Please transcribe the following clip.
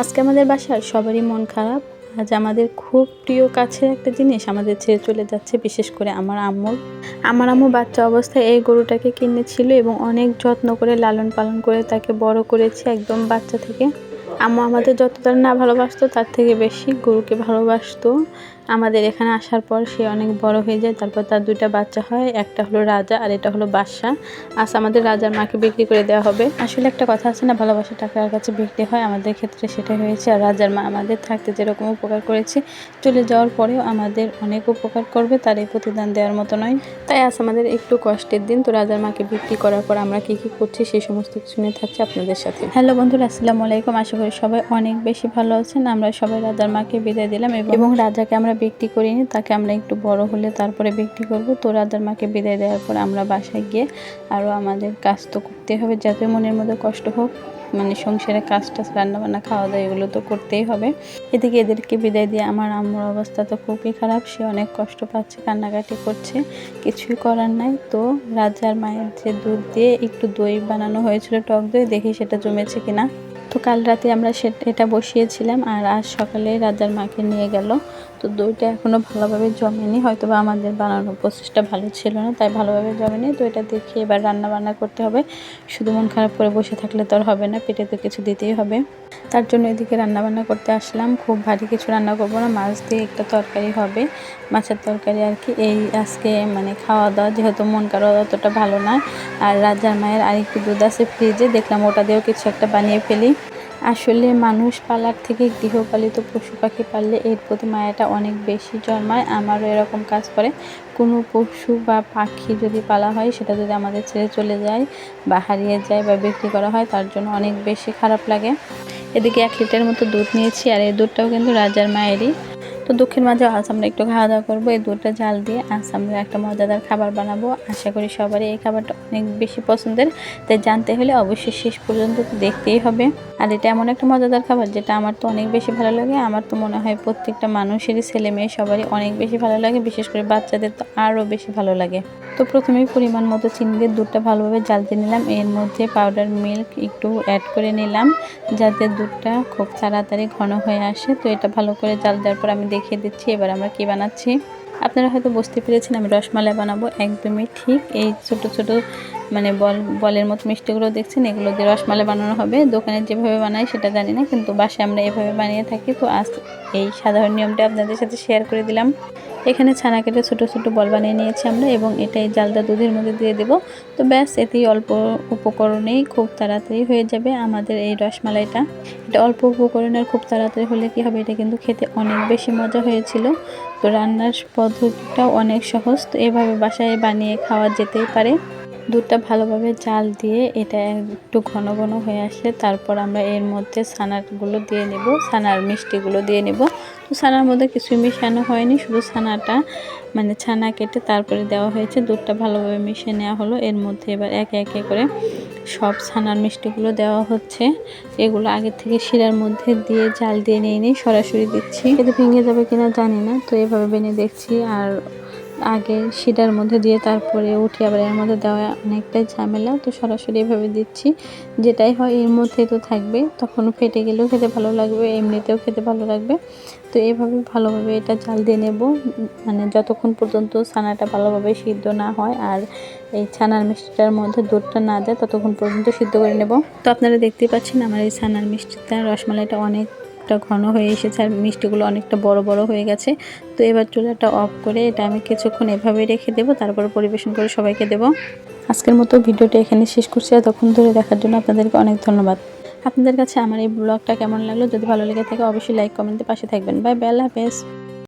আজকে আমাদের বাসার সবারই মন খারাপ। আজ আমাদের খুব প্রিয় কাছের একটা জিনিস আমাদের ছেড়ে চলে যাচ্ছে, বিশেষ করে আমার আম্মু বাচ্চা অবস্থায় এই গরুটাকে কিনেছিল এবং অনেক যত্ন করে লালন পালন করে তাকে বড় করেছে একদম বাচ্চা থেকে। আম্মু আমাদের যতটা না ভালোবাসতো তার থেকে বেশি গরুকে ভালোবাসতো। আমাদের এখানে আসার পর সে অনেক বড় হয়ে যায়, তারপর তার দুইটা বাচ্চা হয়, একটা হলো রাজা আর এটা হলো বাদশা। আজ আমাদের রাজার মাকে বিক্রি করে দেওয়া হবে। আসলে একটা কথা আছে না, ভালোবাসা টাকার কাছে বিক্রি হয়, আমাদের ক্ষেত্রে সেটাই হয়েছে। আর রাজার মা আমাদের থাকতে যেরকম উপকার করেছে, চলে যাওয়ার পরেও আমাদের অনেক উপকার করবে, তার এই প্রতিদান দেওয়ার মতো নয়। তাই আজ আমাদের একটু কষ্টের দিন। তো রাজার মাকে বিক্রি করার পর আমরা কি কি করছি সেই সমস্ত কিছু নিয়ে থাকছে আপনাদের সাথে। হ্যালো বন্ধুরা, আসসালামু আলাইকুম। আশা করি সবাই অনেক বেশি ভালো আছেন। আমরা সবাই রাজার মাকে বিদায় দিলাম এবং রাজাকে আমরা বিক্রি করিনি, তাকে আমরা একটু বড় হলে তারপরে বিক্রি করব। তো রাজার মাকে বিদায় দেওয়ার পর আমরা বাসায় গিয়ে আরও আমাদের কাজ তো করতে হবে, যাতে মনের মধ্যে কষ্ট হোক, মানে সংসারে কাজটা রান্নাবান্না খাওয়া দাওয়া এগুলো তো করতেই হবে। এদিকে এদেরকে বিদায় দিয়ে আমার আম্মুর অবস্থা তো খুবই খারাপ, সে অনেক কষ্ট পাচ্ছে, কান্নাকাটি করছে, কিছুই করার নাই। তো রাজার মায়ের যে দুধ দিয়ে একটু দই বানানো হয়েছিল, টক দই, দেখি সেটা জমেছে কিনা। তো কাল রাতে আমরা এটা বসিয়েছিলাম আর আজ সকালে রাজার মাকে নিয়ে গেল। তো দইটা এখনও ভালোভাবে জমেনি, হয়তো বা আমাদের বানানোর প্রসেসটা ভালো ছিল না, তাই ভালোভাবে জমেনি। তো এটা দেখে এবার রান্না বান্না করতে হবে। শুধু মন খারাপ করে বসে থাকলে তো আর হবে না, পেটে তো কিছু দিতেই হবে। তার জন্য এদিকে রান্নাবান্না করতে আসলাম। খুব ভারী কিছু রান্না করবো না, মাছ দিয়ে একটা তরকারি হবে, মাছের তরকারি আর কি। এই আজকে মানে খাওয়া দাওয়া, যেহেতু মন খারাপ অতটা ভালো না। আর রাজার মায়ের আরেকটু দুধ আছে ফ্রিজে, দেখলাম ওটা দিয়েও কিছু একটা বানিয়ে ফেলি। আসলে মানুষ পালার থেকে গৃহপালিত পশু পাখি পাললে এর প্রতি মায়াটা অনেক বেশি জন্মায়। আমারও এরকম কাজ করে। কোনো পশু বা পাখি যদি পালা হয়, সেটা যদি আমাদের ছেড়ে চলে যায় বা হারিয়ে যায় বা বিক্রি করা হয়, তার জন্য অনেক বেশি খারাপ লাগে। এদিকে 1 লিটার মতো দুধ নিয়েছি, আর এই দুধটাও কিন্তু রাজার মায়েরই। তো দুঃখের মাঝে আজ আমরা একটু খাওয়া দাওয়া করবো। এই দুধটা জাল দিয়ে আজ আমরা একটা মজাদার খাবার বানাবো। আশা করি সবারই এই খাবারটা অনেক বেশি পছন্দের, তাই জানতে হলে অবশ্যই শেষ পর্যন্ত তো দেখতেই হবে। আর এটা এমন একটা মজাদার খাবার যেটা আমার তো অনেক বেশি ভালো লাগে। আমার তো মনে হয় প্রত্যেকটা মানুষেরই, ছেলে মেয়ে সবারই অনেক বেশি ভালো লাগে, বিশেষ করে বাচ্চাদের তো আরও বেশি ভালো লাগে। তো প্রথমেই পরিমাণ মতো চিনি দিয়ে দুধটা ভালোভাবে জ্বালতে নিলাম। এর মধ্যে পাউডার মিল্ক একটু অ্যাড করে নিলাম, যাতে দুধটা খুব তাড়াতাড়ি ঘন হয়ে আসে। তো এটা ভালো করে জাল দেওয়ার পর আমি দেখিয়ে দিচ্ছি এবার আমরা কি বানাচ্ছি। আপনারা হয়তো বুঝতে পেরেছেন আমি রসমালাই বানাবো, একদমই ঠিক। এই ছোট ছোট মানে বলের মতো মিষ্টিগুলো দেখছেন, এগুলো দিয়ে রসমালাই বানানো হবে। দোকানে যেভাবে বানাই সেটা জানি না, কিন্তু বাসায় আমরা এভাবে বানিয়ে থাকি। তো আজ এই সাধারণ নিয়মটা আপনাদের সাথে শেয়ার করে দিলাম। এখানে ছানা কেটে ছোট ছোট বল বানিয়ে নিয়েছি আমরা, এবং এটাই জালটা দুধের মধ্যে দিয়ে দেব। তো ব্যাস, এতেই অল্প উপকরণেই খুব তাড়াতাড়ি হয়ে যাবে আমাদের এই রসমালাইটা। এটা অল্প উপকরণের খুব তাড়াতাড়ি হলে কি হবে, এটা কিন্তু খেতে অনেক বেশি মজা হয়েছিল। তো রান্নার পদ্ধতিটাও অনেক সহজ, তো এভাবে বাসায় বানিয়ে খাওয়া যেতেই পারে। দুধটা ভালোভাবে জাল দিয়ে এটা একটু ঘন ঘন হয়ে আসলে তারপর আমরা এর মধ্যে ছানাগুলো দিয়ে নেব, ছানার মিষ্টিগুলো দিয়ে নেব। তো ছানার মধ্যে কিছুই মিশানো হয়নি, শুধু ছানাটা মানে ছানা কেটে তারপরে দেওয়া হয়েছে। দুধটা ভালোভাবে মিশিয়ে নেওয়া হলো। এর মধ্যে এবার একে একে করে সব ছানার মিষ্টিগুলো দেওয়া হচ্ছে। এগুলো আগে থেকে শিরার মধ্যে দিয়ে জাল দিয়ে নিয়ে সরাসরি দিচ্ছি। এতে ভেঙে যাবে কিনা জানি না, তো এভাবে বেনে দেখছি। আর আগে শিরার মধ্যে দিয়ে তারপরে উঠে আবার এর মধ্যে দেওয়া অনেকটাই ঝামেলা, তো সরাসরি এভাবে দিচ্ছি। যেটাই হয় এর মধ্যে তো থাকবে, তখন ফেটে গেলেও খেতে ভালো লাগবে, এমনিতেও খেতে ভালো লাগবে। তো এভাবে ভালোভাবে এটা জাল দিয়ে নেব, মানে যতক্ষণ পর্যন্ত ছানাটা ভালোভাবে সিদ্ধ না হয় আর এই ছানার মিষ্টিটার মধ্যে দুধটা না যায়, ততক্ষণ পর্যন্ত সিদ্ধ করে নেব। তো আপনারা দেখতেই পাচ্ছেন আমার এই ছানার মিষ্টিটা, রসমালাইটা অনেকটা ঘন হয়ে এসেছে আর মিষ্টিগুলো অনেকটা বড় বড় হয়ে গেছে। তো এবার চুলাটা অফ করে এটা আমি কিছুক্ষণ এভাবে রেখে দেবো, তারপর পরিবেশন করে সবাইকে দেব। আজকের মতো ভিডিওটা এখানে শেষ করছি। এতক্ষণ ধরে দেখার জন্য আপনাদেরকে অনেক ধন্যবাদ। আপনাদের কাছে আমার এই ব্লগটা কেমন লাগলো, যদি ভালো লেগে থাকে অবশ্যই লাইক কমেন্টে পাশে থাকবেন। বাই বাই, আল্লাহ হাফেজ।